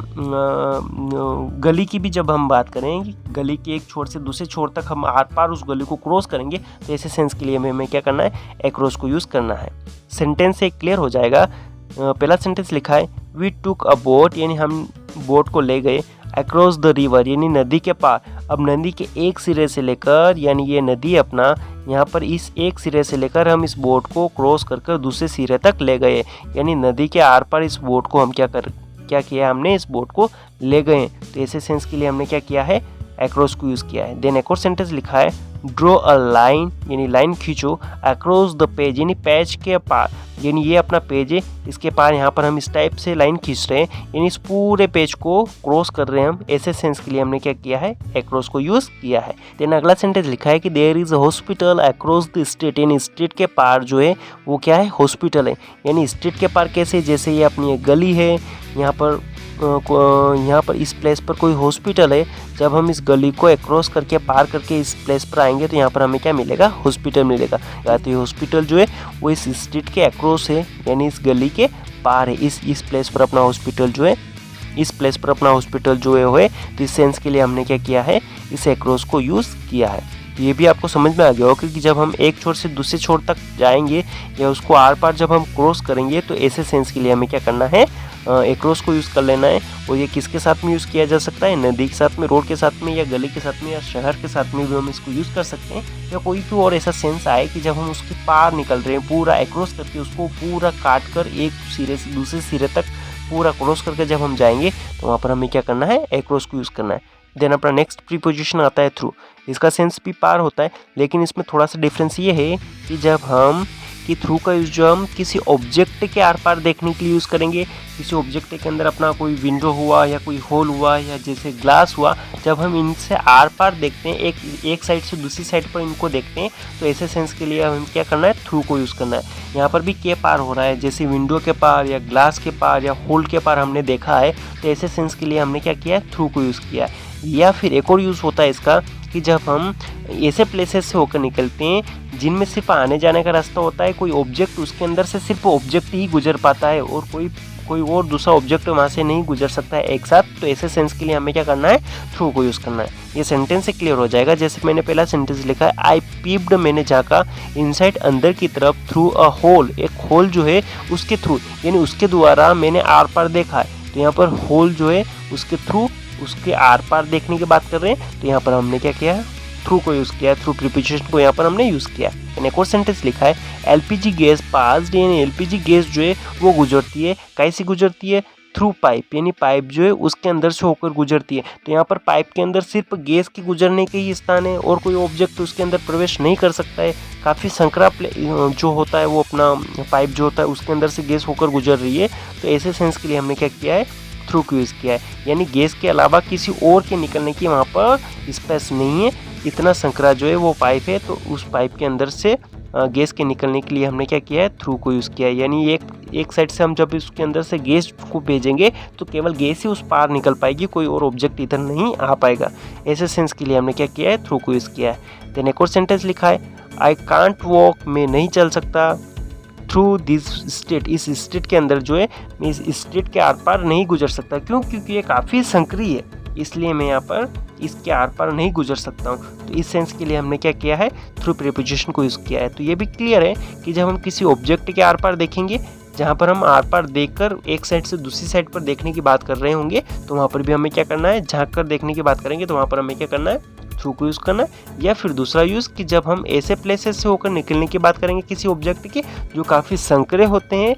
गली की भी जब हम बात करें, गली के एक छोर से दूसरे छोर तक हम आर पार उस गली को क्रॉस करेंगे, तो ऐसे सेंस के लिए हमें क्या करना है, अक्रॉस को यूज़ करना है। सेंटेंस से क्लियर हो जाएगा। पहला सेंटेंस लिखा है, वी टुक अ बोट, यानी हम बोट को ले गए, अक्रॉस द रिवर, यानी नदी के पार। अब नदी के एक सिरे से लेकर, यानी ये नदी अपना, यहाँ पर इस एक सिरे से लेकर हम इस बोट को क्रॉस कर दूसरे सिरे तक ले गए, यानी नदी के आर पार इस बोट को हम क्या किया, हमने इस बोट को ले गए। तो ऐसे सेंस के लिए हमने क्या किया है, अक्रॉस को यूज़ किया है। देन एक और सेंटेंस लिखा है, ड्रॉ अ लाइन, यानी लाइन खींचो, अक्रॉस द पेज, यानी पेज के पार, यानी ये अपना पेज है, इसके पार यहाँ पर हम इस टाइप से लाइन खींच रहे हैं, यानी इस पूरे पेज को क्रॉस कर रहे हैं हम। ऐसे सेंस के लिए हमने क्या किया है, अक्रॉस को यूज़ किया है। देन अगला सेंटेंस लिखा है कि there is a hospital across the street, यानी स्ट्रीट के पार जो है वो क्या है, हॉस्पिटल है। यानी स्ट्रीट के पार कैसे, जैसे ये अपनी एक गली है, यहाँ पर इस प्लेस पर कोई हॉस्पिटल है, जब हम इस गली को क्रॉस करके पार करके इस प्लेस पर आएंगे तो यहाँ पर हमें क्या मिलेगा, हॉस्पिटल मिलेगा। या तो ये हॉस्पिटल जो है वो इस स्ट्रीट के अक्रॉस है, यानी इस गली के पार है, इस प्लेस पर अपना हॉस्पिटल जो है, इस प्लेस पर अपना हॉस्पिटल जो है। तो इस सेंस के लिए हमने क्या किया है, इस अक्रॉस को यूज़ किया है। तो ये भी आपको समझ में आ गया होगा कि जब हम एक छोर से दूसरे छोर तक जाएंगे या उसको आर पार जब हम क्रॉस करेंगे तो ऐसे सेंस के लिए हमें क्या करना है, एक्रोस को यूज़ कर लेना है। और ये किसके साथ में यूज़ किया जा सकता है, नदी के साथ में, रोड के साथ में, या गली के साथ में, या शहर के साथ में भी हम इसको यूज़ कर सकते हैं। या कोई भी और ऐसा सेंस आए कि जब हम उसके पार निकल रहे हैं, पूरा एक्रोस करके उसको पूरा काट कर एक सिरे से दूसरे सिरे तक पूरा क्रॉस करके जब हम जाएंगे तो वहाँ पर हमें क्या करना है, एक्रोस को यूज़ करना है। देन अपना नेक्स्ट प्रीपोजिशन आता है थ्रू। इसका सेंस भी पार होता है, लेकिन इसमें थोड़ा सा डिफरेंस ये है कि जब हम कि थ्रू का यूज़ जो हम किसी ऑब्जेक्ट के आर पार देखने के लिए यूज़ करेंगे, किसी ऑब्जेक्ट के अंदर अपना कोई विंडो हुआ या कोई होल हुआ या जैसे ग्लास हुआ, जब हम इनसे आर पार देखते हैं, एक साइड से दूसरी साइड पर इनको देखते हैं, तो ऐसे सेंस के लिए हमें क्या करना है, थ्रू को यूज़ करना है। यहाँ पर भी के पार हो रहा है, जैसे विंडो के पार या ग्लास के पार या होल के पार हमने देखा है, तो ऐसे सेंस के लिए हमने क्या किया है, थ्रू को यूज़ किया है। या फिर एक और यूज़ होता है इसका कि जब हम ऐसे प्लेसेस से होकर निकलते हैं जिनमें सिर्फ आने जाने का रास्ता होता है, कोई ऑब्जेक्ट उसके अंदर से सिर्फ ऑब्जेक्ट ही गुजर पाता है और कोई और दूसरा ऑब्जेक्ट वहाँ से नहीं गुजर सकता है एक साथ, तो ऐसे सेंस के लिए हमें क्या करना है, थ्रू को यूज़ करना है। ये सेंटेंस से क्लियर हो जाएगा। जैसे मैंने पहला सेंटेंस लिखा है, आई पीप्ड, मैंने झाँका, इनसाइड, अंदर की तरफ, थ्रू अ होल, एक होल जो है उसके थ्रू, यानी उसके द्वारा मैंने आर पार देखा है। तो यहाँ पर होल जो है उसके थ्रू, उसके आर पार देखने की बात कर रहे हैं, तो यहाँ पर हमने क्या किया है, थ्रू को यूज़ किया है, थ्रू प्रीपोजिशन को यहाँ पर हमने यूज़ किया है। एक और सेंटेंस लिखा है, एलपीजी गैस पास्ड, यानी एलपीजी गैस जो है वो गुजरती है, कैसे गुजरती है, थ्रू पाइप, यानी पाइप जो है उसके अंदर से होकर गुजरती है। तो यहाँ पर पाइप के अंदर सिर्फ गैस के गुजरने के ही स्थान है और कोई ऑब्जेक्ट उसके अंदर प्रवेश नहीं कर सकता है। काफ़ी संकरा जो होता है वो अपना पाइप जो होता है उसके अंदर से गैस होकर गुजर रही है, तो ऐसे सेंस के लिए हमने क्या किया है, थ्रू को यूज़ किया है। यानी गैस के अलावा किसी और के निकलने की वहाँ पर स्पेस नहीं है, इतना संकरा जो है वो पाइप है, तो उस पाइप के अंदर से गैस के निकलने के लिए हमने क्या किया है, थ्रू को यूज़ किया है। यानी एक साइड से हम जब उसके अंदर से गैस को भेजेंगे तो केवल गैस ही उस पार निकल पाएगी, कोई और ऑब्जेक्ट इधर नहीं आ पाएगा। ऐसे सेंस के लिए हमने क्या किया है, थ्रू को यूज़ किया है। देन एक और सेंटेंस लिखा है, आई कांट वॉक, मैं नहीं चल सकता, थ्रू दिस स्टेट, इस स्टेट के अंदर जो है मैं इस स्टेट के आर पार नहीं गुजर सकता। क्यों? क्योंकि ये काफ़ी संकरी है, इसलिए मैं यहाँ पर इसके आर पार नहीं गुजर सकता हूँ। तो इस सेंस के लिए हमने क्या किया है, थ्रू प्रीपोजिशन को यूज़ किया है। तो ये भी क्लियर है कि जब हम किसी ऑब्जेक्ट के आर पार देखेंगे, जहाँ पर हम आर पार देखकर एक साइड से दूसरी साइड पर देखने की बात कर रहे होंगे, तो वहाँ पर भी हमें क्या करना है, झाँक कर देखने की बात करेंगे तो वहाँ पर हमें क्या करना है, थ्रू को यूज़ करना है। या फिर दूसरा यूज़ कि जब हम ऐसे प्लेसेस से होकर निकलने की बात करेंगे किसी ऑब्जेक्ट की जो काफ़ी संकरे होते हैं,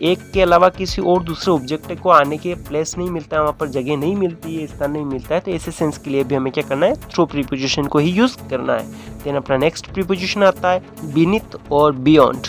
एक के अलावा किसी और दूसरे ऑब्जेक्ट को आने के प्लेस नहीं मिलता है, वहाँ पर जगह नहीं मिलती है, स्थान नहीं मिलता है, तो ऐसे सेंस के लिए भी हमें क्या करना है, थ्रू प्रीपोजिशन को ही यूज़ करना है। देन अपना नेक्स्ट प्रीपोजिशन आता है बीनीथ और बियॉन्ड।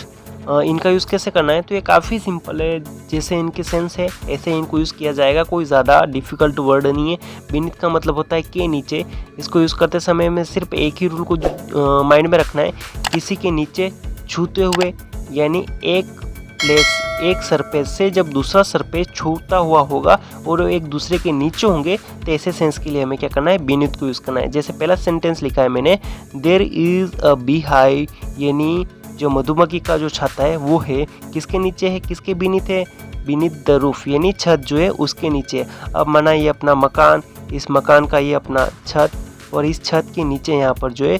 इनका यूज़ कैसे करना है, तो ये काफ़ी सिंपल है, जैसे इनके सेंस है ऐसे इनको यूज़ किया जाएगा, कोई ज़्यादा डिफ़िकल्ट वर्ड नहीं है। बीनीथ का मतलब होता है के नीचे। इसको यूज़ करते समय में सिर्फ एक ही रूल को माइंड में रखना है, किसी के नीचे छूते हुए, यानी एक सरफेस से जब दूसरा सरफेस छूता हुआ होगा और एक दूसरे के नीचे होंगे, तो ऐसे सेंस के लिए हमें क्या करना है, बीनीथ को यूज़ करना है। जैसे पहला सेंटेंस लिखा है मैंने, there is a bee hive, यानी जो मधुमक्खी का जो छत्ता है वो है किसके नीचे है, किसके बीनीथ है, बीनीथ द रूफ, यानी छत जो है उसके नीचे। अब माना ये अपना मकान, इस मकान का ये अपना छत, और इस छत के नीचे यहाँ पर जो है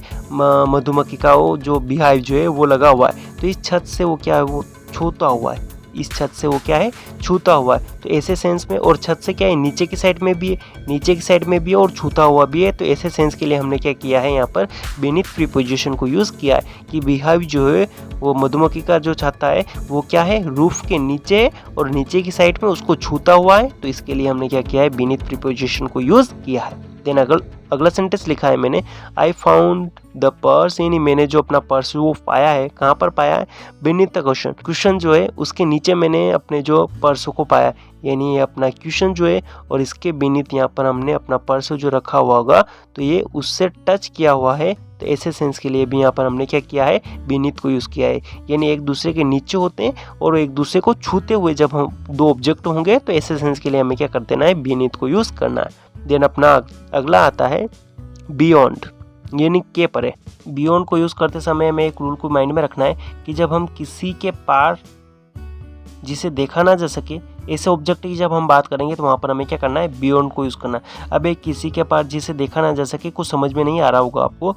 मधुमक्खी का वो जो बीहाइव जो है वो लगा हुआ है, तो इस छत से वो क्या है, वो छूता हुआ है, इस छत से वो क्या है, छूता हुआ है। तो ऐसे सेंस में, और छत से क्या है, नीचे की साइड में भी है, नीचे की साइड में भी है और छूता हुआ भी है, तो ऐसे सेंस के लिए हमने क्या किया है, यहाँ पर बीनीथ प्रीपोजिशन को यूज़ किया है कि बीहाइव जो है वो मधुमक्खी का जो छत्ता है वो क्या है, रूफ के नीचे और नीचे की साइड में उसको छूता हुआ है, तो इसके लिए हमने क्या किया है, बीनीथ प्रीपोजिशन को यूज़ किया है। देन अगला सेंटेंस लिखा है मैंने, आई फाउंड द पर्स, यानी मैंने जो अपना पर्स वो पाया है, कहाँ पर पाया है, बीनीथ द क्वेश्चन, क्वेश्चन जो है उसके नीचे मैंने अपने जो पर्स को पाया, यानी ये अपना क्वेश्चन जो है और इसके बीनीथ यहाँ पर हमने अपना पर्स जो रखा हुआ होगा तो ये उससे टच किया हुआ है, तो ऐसे सेंस के लिए भी यहाँ पर हमने क्या किया है, बीनीथ को यूज़ किया है। यानी एक दूसरे के नीचे होते हैं और एक दूसरे को छूते हुए जब हम दो ऑब्जेक्ट होंगे, तो ऐसे सेंस के लिए हमें क्या कर देना है, बीनीथ को यूज़ करना है। देन अपना अगला आता है बियॉन्ड, यानी के परे। बियॉन्ड को यूज़ करते समय हमें एक रूल को माइंड में रखना है कि जब हम किसी के पार जिसे देखा ना जा सके ऐसे ऑब्जेक्ट की जब हम बात करेंगे तो वहाँ पर हमें क्या करना है, बियॉन्ड को यूज़ करना है। अब एक किसी के पार जिसे देखा ना जा सके, कुछ समझ में नहीं आ रहा होगा आपको,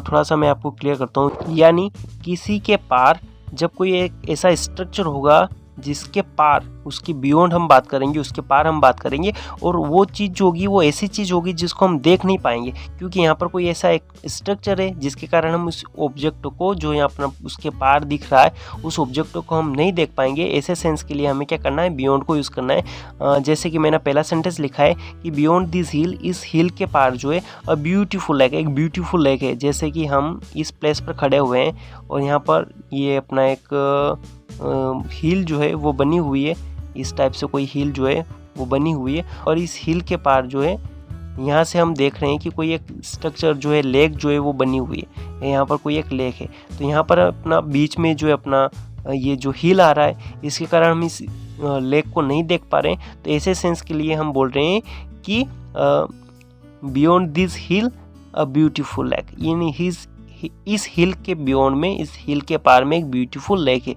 थोड़ा सा मैं आपको क्लियर करता हूँ। यानी किसी के पार जब कोई एक ऐसा स्ट्रक्चर होगा जिसके पार, उसकी बियॉन्ड हम बात करेंगे, उसके पार हम बात करेंगे, और वो चीज़ जो होगी वो ऐसी चीज़ होगी जिसको हम देख नहीं पाएंगे, क्योंकि यहाँ पर कोई ऐसा एक स्ट्रक्चर है जिसके कारण हम उस ऑब्जेक्ट को जो यहाँ पर उसके पार दिख रहा है, उस ऑब्जेक्ट को हम नहीं देख पाएंगे। ऐसे सेंस के लिए हमें क्या करना है, बियॉन्ड को यूज़ करना है। जैसे कि मैंने पहला सेंटेंस लिखा है कि बियॉन्ड दिस हिल, इस हिल के पार जो है अ ब्यूटीफुल लेक, एक ब्यूटीफुल लेक है। जैसे कि हम इस प्लेस पर खड़े हुए हैं और यहाँ पर ये अपना एक हिल जो है वो बनी हुई है, इस टाइप से कोई हिल जो है वो बनी हुई है, और इस हिल के पार जो है यहाँ से हम देख रहे हैं कि कोई एक स्ट्रक्चर जो है, लेक जो है वो बनी हुई है। यहाँ पर कोई एक लेक है, तो यहाँ पर अपना बीच में जो है अपना ये जो हिल आ रहा है, इसके कारण हम इस लेक को नहीं देख पा रहे हैं। तो ऐसे सेंस के लिए हम बोल रहे हैं कि beyond this hill a beautiful lake, यानी इस हिल के बियॉन्ड में, इस हिल के पार में एक ब्यूटीफुल लेक है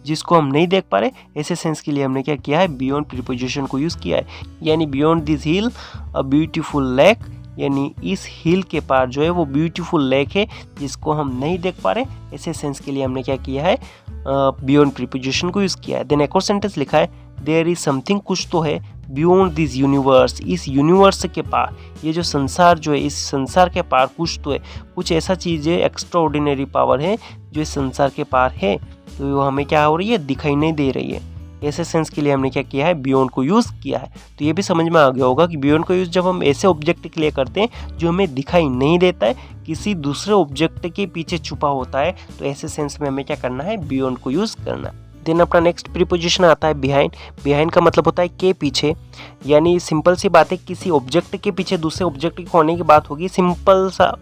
जिसको हम नहीं देख पा रहे। ऐसे सेंस के लिए हमने क्या किया है, बियॉन्ड प्रीपोजिशन को यूज़ किया है। यानी beyond this hill a beautiful lake, यानी इस हिल के पार जो है वो ब्यूटीफुल लेक है जिसको हम नहीं देख पा रहे। ऐसे सेंस के लिए हमने क्या किया है, बियॉन्ड प्रीपोजिशन को यूज़ किया है। देन एक और सेंटेंस लिखा है, देयर इज समथिंग, कुछ तो है, बियॉन्ड दिस यूनिवर्स, इस यूनिवर्स के पार, ये जो संसार जो है, इस संसार के पार कुछ तो है, कुछ ऐसा चीज़ है, एक्स्ट्रा ऑर्डिनरी पावर है जो इस संसार के पार है, तो वो हमें क्या हो रही है, दिखाई नहीं दे रही है। ऐसे सेंस के लिए हमने क्या किया है, बियॉन्ड को यूज़ किया है। तो ये भी समझ में आ गया होगा कि बियॉन्ड को यूज़ जब हम ऐसे ऑब्जेक्ट के लिए करते हैं जो हमें दिखाई नहीं देता है, किसी दूसरे ऑब्जेक्ट के पीछे छुपा होता है, तो ऐसे सेंस में हमें क्या करना है, बियॉन्ड को यूज़ करना। देन अपना नेक्स्ट प्रीपोजिशन आता है बिहाइंड। बिहाइंड का मतलब होता है के पीछे, यानी सिंपल सी बात है, किसी ऑब्जेक्ट के पीछे दूसरे ऑब्जेक्ट के होने की बात होगी, सिंपल सा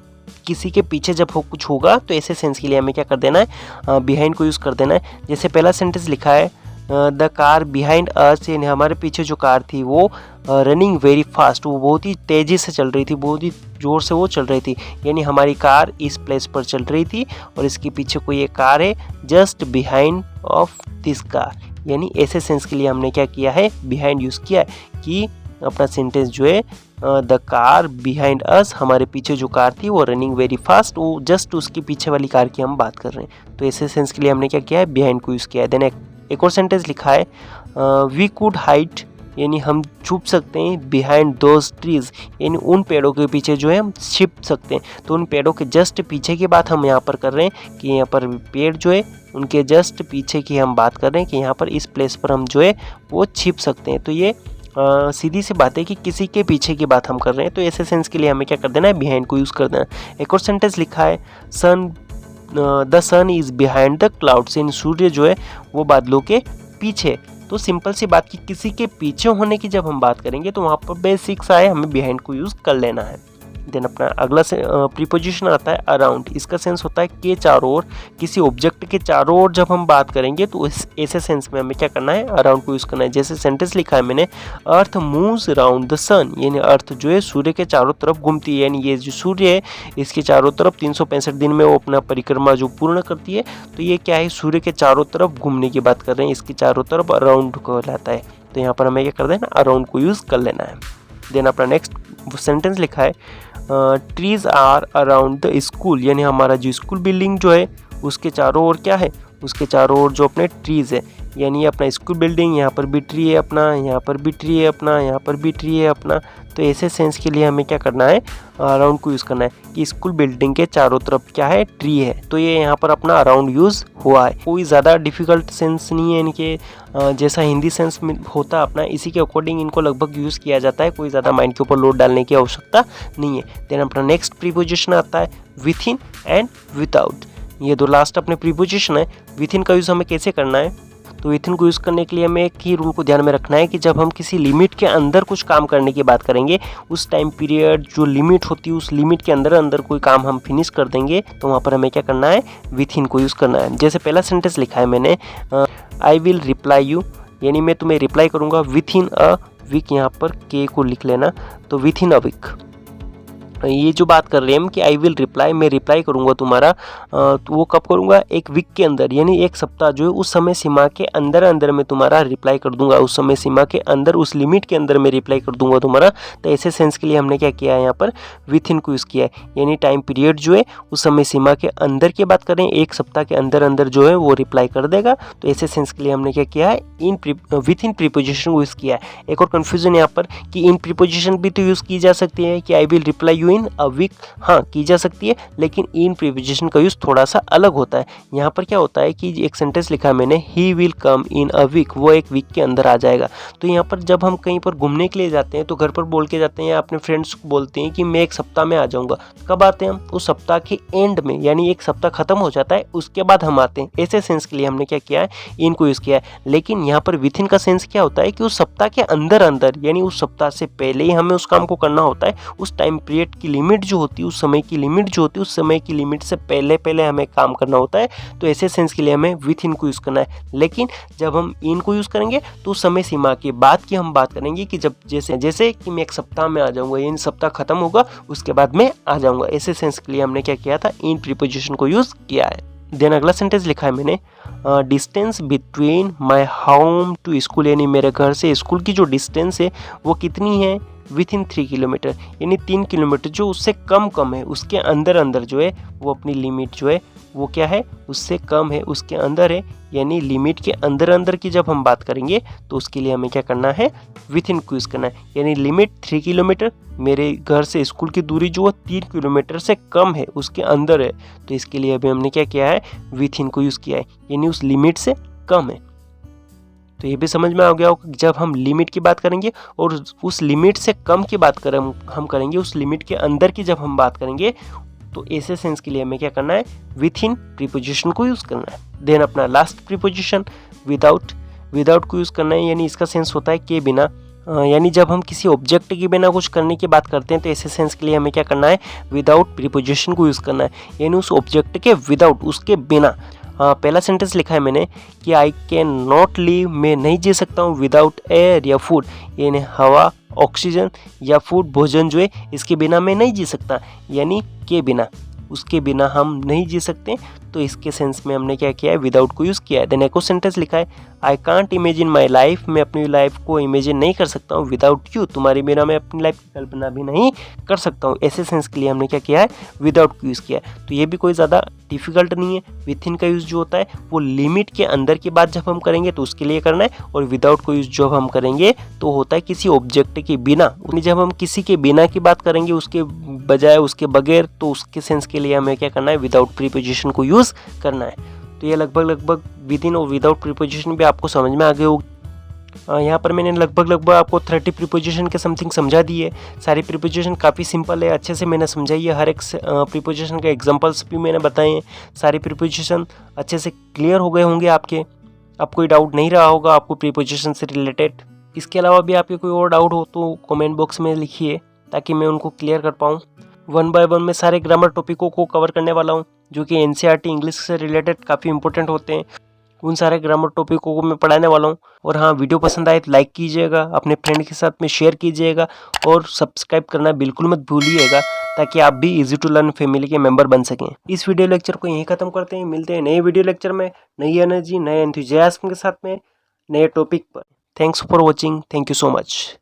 किसी के पीछे जब कुछ होगा तो ऐसे सेंस के लिए हमें क्या कर देना है, बिहाइंड को यूज़ कर देना है। जैसे पहला सेंटेंस लिखा है, द कार बिहाइंड अस, यानी हमारे पीछे जो कार थी वो रनिंग वेरी फास्ट, वो बहुत ही तेज़ी से चल रही थी, बहुत ही ज़ोर से वो चल रही थी। यानी हमारी कार इस प्लेस पर चल रही थी और इसके पीछे कोई एक कार है, just behind of this car. यानी ऐसे सेंस के लिए हमने क्या किया है, बिहाइंड यूज़ किया है कि अपना सेंटेंस जो है, द कार बिहाइंड अस, हमारे पीछे जो कार थी वो रनिंग वेरी फास्ट, वो जस्ट उसके पीछे वाली कार की हम बात कर रहे हैं। तो ऐसे सेंस के लिए हमने क्या किया है, बिहाइंड को यूज़ किया है। देन एक और सेंटेंस लिखा है, वी कुड हाइड, यानी हम छुप सकते हैं, बिहाइंड दोज ट्रीज, यानी उन पेड़ों के पीछे जो है हम छिप सकते हैं। तो उन पेड़ों के जस्ट पीछे की बात हम यहाँ पर कर रहे हैं कि यहाँ पर पेड़ जो है उनके जस्ट पीछे की हम बात कर रहे हैं कि यहाँ पर इस प्लेस पर हम जो है वो छिप सकते हैं। तो ये सीधी सी बात है कि किसी के पीछे की बात हम कर रहे हैं। तो ऐसे सेंस के लिए हमें क्या कर देना है, बिहाइंड को यूज़ कर देना। एक और सेंटेंस लिखा है, the sun is behind the clouds, यानी सूर्य जो है वो बादलों के पीछे। तो सिंपल सी बात कि किसी के पीछे होने की जब हम बात करेंगे तो वहाँ पर बेसिक्स आए, हमें बिहाइंड को यूज़ कर लेना है। देन अपना अगला से प्रीपोजिशन आता है अराउंड। इसका सेंस होता है के चारों ओर, किसी ऑब्जेक्ट के चारों ओर जब हम बात करेंगे तो ऐसे सेंस में हमें क्या करना है, अराउंड को यूज़ करना है। जैसे सेंटेंस लिखा है मैंने, अर्थ मूव्स अराउंड द सन, यानी अर्थ जो है सूर्य के चारों तरफ घूमती है। यानी ये जो सूर्य है इसके चारों तरफ 365 दिन में वो अपना परिक्रमा जो पूर्ण करती है। तो ये क्या है, सूर्य के चारों तरफ घूमने की बात कर रहे हैं, इसके चारों तरफ अराउंड कहलाता है। तो यहाँ पर हमें क्या कर देना, अराउंड को यूज़ कर लेना है। देन अपना नेक्स्ट सेंटेंस लिखा है, trees are around the school, यानी हमारा जो स्कूल बिल्डिंग जो है उसके चारों ओर क्या है, उसके चारों ओर जो अपने ट्रीज़ है, यानी अपना स्कूल बिल्डिंग, यहाँ पर भी ट्री है अपना, यहाँ पर भी ट्री है अपना, यहाँ पर भी ट्री है अपना। तो ऐसे सेंस के लिए हमें क्या करना है, अराउंड को यूज़ करना है कि स्कूल बिल्डिंग के चारों तरफ क्या है, ट्री है। तो ये यहाँ पर अपना अराउंड यूज़ हुआ है। कोई ज़्यादा डिफ़िकल्ट सेंस नहीं है इनके, जैसा हिंदी सेंस में होता अपना, इसी के अकॉर्डिंग इनको लगभग यूज़ किया जाता है। कोई ज़्यादा माइंड के ऊपर लोड डालने की आवश्यकता नहीं है। देन अपना नेक्स्ट प्रीपोजिशन आता है विथ इन एंड विदाउट। ये दो लास्ट अपने प्रीपोजिशन है। विथ इन का यूज़ हमें कैसे करना है, तो विथ इन को यूज़ करने के लिए हमें एक ही रूल को ध्यान में रखना है कि जब हम किसी लिमिट के अंदर कुछ काम करने की बात करेंगे, उस टाइम पीरियड जो लिमिट होती है उस लिमिट के अंदर कोई काम हम फिनिश कर देंगे, तो वहाँ पर हमें क्या करना है, विथ इन को यूज़ करना है। जैसे पहला सेंटेंस लिखा है मैंने, आई विल रिप्लाई यू, यानी मैं तुम्हें रिप्लाई करूँगा विथ इन अ वीक, यहाँ पर के को लिख लेना, तो विथ इन अ वीक। ये जो बात कर रहे हैं हम कि आई विल रिप्लाई, मैं रिप्लाई करूँगा तुम्हारा, तो वो कब करूँगा, एक वीक के अंदर, यानी एक सप्ताह जो है उस समय सीमा के अंदर अंदर मैं तुम्हारा रिप्लाई कर दूंगा, उस समय सीमा के अंदर, उस लिमिट के अंदर मैं रिप्लाई कर दूंगा तुम्हारा। तो ऐसे सेंस के लिए हमने क्या किया है यहाँ पर विथ इन को यूज़ किया है, यानी टाइम पीरियड जो है उस समय सीमा के अंदर की बात करें, एक सप्ताह के अंदर अंदर जो है वो रिप्लाई कर देगा। तो ऐसे सेंस के लिए हमने क्या किया है, विथ इन प्रीपोजिशन को यूज़ किया है। एक और कन्फ्यूजन यहाँ पर कि इन प्रीपोजिशन भी तो यूज़ की जा सकती है कि I will reply you in a week, हाँ की जा सकती है, लेकिन इन प्रीपोजिशन का यूज़ थोड़ा सा अलग होता है। यहाँ पर क्या होता है कि एक सेंटेंस लिखा है मैंने, he will come in a week, वो एक वीक के अंदर आ जाएगा। तो यहाँ पर जब हम कहीं पर घूमने के लिए जाते हैं तो घर पर बोल के जाते हैं या अपने फ्रेंड्स को बोलते हैं कि मैं एक सप्ताह में आ जाऊँगा। कब आते हैं हम, उस सप्ताह के एंड में, यानी एक सप्ताह खत्म हो जाता है उसके बाद हम आते हैं। ऐसे सेंस के लिए हमने क्या किया है, इन को यूज़ किया है। लेकिन यहाँ पर विथ इन का सेंस क्या होता है कि उस सप्ताह के अंदर अंदर, यानी उस सप्ताह से पहले ही हमें उस काम को करना होता है। उस टाइम पीरियड की लिमिट जो होती है, उस समय की लिमिट जो होती है, उस समय की लिमिट से पहले पहले हमें काम करना होता है। तो ऐसे सेंस के लिए हमें विथ इन को यूज़ करना है। लेकिन जब हम इन को यूज़ करेंगे तो उस समय सीमा के बाद की हम बात करेंगे कि जब जैसे कि मैं एक सप्ताह में आ जाऊँगा, यानी सप्ताह खत्म होगा उसके बाद मैं आ जाऊँगा। ऐसे सेंस के लिए हमने क्या किया था, इन प्रीपोजिशन को यूज़ किया है। देन अगला सेंटेंस लिखा है मैंने, distance between my home to school, यानी मेरे घर से स्कूल की जो डिस्टेंस है वो कितनी है, विथ इन 3 किलोमीटर, यानी 3 किलोमीटर जो उससे कम है, उसके अंदर अंदर जो है वो अपनी लिमिट जो है वो क्या है, उससे कम है, उसके अंदर है, यानी लिमिट के अंदर अंदर की जब हम बात करेंगे तो उसके लिए हमें क्या करना है, विथ इन को यूज़ करना है। यानी लिमिट 3 किलोमीटर, मेरे घर से स्कूल की दूरी जो है 3 किलोमीटर से कम है, उसके अंदर है, तो इसके लिए अभी हमने क्या किया है, विथ इन को यूज़ किया है, यानी उस लिमिट से कम है। तो ये भी समझ में आ गया होगा, जब हम लिमिट की बात करेंगे और उस लिमिट से कम की बात करें हम करेंगे, उस लिमिट के अंदर की जब हम बात करेंगे तो ऐसे सेंस के लिए हमें क्या करना है, विथ इन प्रीपोजिशन को यूज़ करना है। देन अपना लास्ट प्रीपोजिशन विदाउट को यूज़ करना है, यानी इसका सेंस होता है के बिना, यानी जब हम किसी ऑब्जेक्ट के बिना कुछ करने की बात करते हैं तो ऐसे सेंस के लिए हमें क्या करना है, विदाउट प्रीपोजिशन को यूज़ करना है, यानी उस ऑब्जेक्ट के विदाउट, उसके बिना। पहला सेंटेंस लिखा है मैंने कि आई कैन नॉट लिव, मैं नहीं जी सकता हूँ विदाउट एयर या फूड, यानी हवा, ऑक्सीजन या फूड, भोजन जो है इसके बिना मैं नहीं जी सकता, यानी के बिना, उसके बिना हम नहीं जी सकते। तो इसके सेंस में हमने क्या किया है, विदाउट को यूज़ किया है। देन एक और सेंटेंस लिखा है, I can't imagine my life, मैं अपनी लाइफ को इमेजिन नहीं कर सकता हूँ विदाउट यू, तुम्हारे बिना मैं अपनी लाइफ की कल्पना भी नहीं कर सकता हूँ। ऐसे सेंस के लिए हमने क्या किया है, विदाउट को यूज़ किया है। तो ये भी कोई ज़्यादा डिफिकल्ट नहीं है। विथ इन का यूज़ जो होता है वो लिमिट के अंदर की बात जब हम करेंगे तो उसके लिए करना है, और विदाउट को यूज़ जब हम करेंगे तो होता है किसी ऑब्जेक्ट के बिना, जब हम किसी के बिना की बात करेंगे उसके बजाय, उसके बगैर, तो उसके सेंस के लिए हमें क्या करना है, विदाउट प्रीपोजिशन को यूज़ करना है। तो ये लगभग विद इन और विदाउट प्रीपोजिशन भी आपको समझ में आ गए होगी। यहाँ पर मैंने लगभग आपको 30 प्रीपोजिशन के समथिंग समझा दी है। सारी प्रीपोजिशन काफ़ी सिंपल है, अच्छे से मैंने समझाई है, हर एक प्रीपोजिशन के एग्जांपल्स भी मैंने बताए हैं। सारी प्रीपोजिशन अच्छे से क्लियर हो गए होंगे आपके, अब कोई डाउट नहीं रहा होगा आपको प्रीपोजिशन से रिलेटेड। इसके अलावा भी आपके कोई और डाउट हो तो कमेंट बॉक्स में लिखिए ताकि मैं उनको क्लियर कर पाऊँ। 1 बाय 1 में सारे ग्रामर टॉपिकों को कवर करने वाला हूँ जो कि एनसीईआरटी इंग्लिश से रिलेटेड काफ़ी इंपॉर्टेंट होते हैं। उन सारे ग्रामर टॉपिकों को मैं पढ़ाने वाला हूँ। और हाँ, वीडियो पसंद आए तो लाइक कीजिएगा, अपने फ्रेंड के साथ में शेयर कीजिएगा और सब्सक्राइब करना बिल्कुल मत भूलिएगा ताकि आप भी इजी टू लर्न फैमिली के मेंबर बन सकें। इस वीडियो लेक्चर को यहीं ख़त्म करते हैं, मिलते हैं नए वीडियो लेक्चर में, नई एनर्जी, नए एंथुजियाज्म के साथ में, नए टॉपिक पर। Thanks for watching, thank you so much.